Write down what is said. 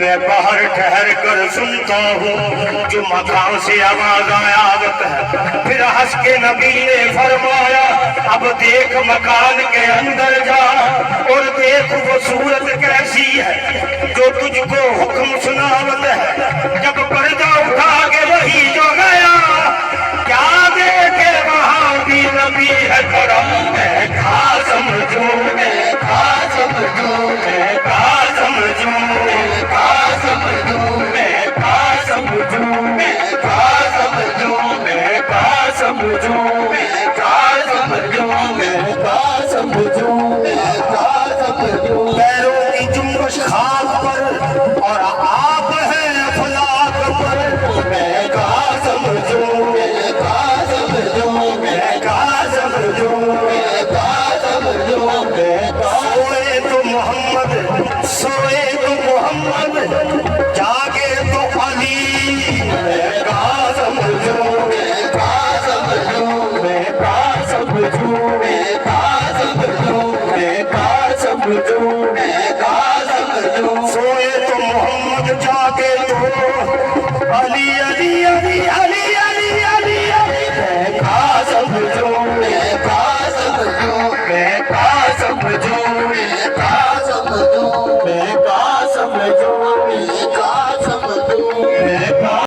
میں باہر ٹھہر کر سنتا ہوں جو مکان سے آواز آیات ہے. پھر ہنس کے نبی نے فرمایا اب دیکھ مکان کے اندر جا اور دیکھ وہ صورت کیسی ہے جو تجھ کو حکم سناوت ہے. جب پردہ اٹھا کے وہی جو گیا کیا دیکھے وہاں بھی نبی ہے کرم ہے. کھا سمجھو کھا سمجھو کھا سمجھو کھا سمجھو کھا سمجھو کھا سمجھو کھا سمجھو کھا سمجھو کھا سمجھو کھا سمجھو. پیروں کی جنبش خاک پر اور آپ ہے افلاک پر. میں کہا سمجھوں کہا سمجھوں کہا سمجھوں کہا سمجھوں. سوئے تو محمد سوئے تو محمد جاگے تو علی. میں کہا سمجھوں کہا سمجھوں کہا سمجھوں کہا سمجھوں کہا سمجھوں کہا سمجھوں. سوئے تو محمد جاگے تو علی علی علی علی علی علی علی. میں کہا سمجھوں کہا سمجھوں کہا سمجھوں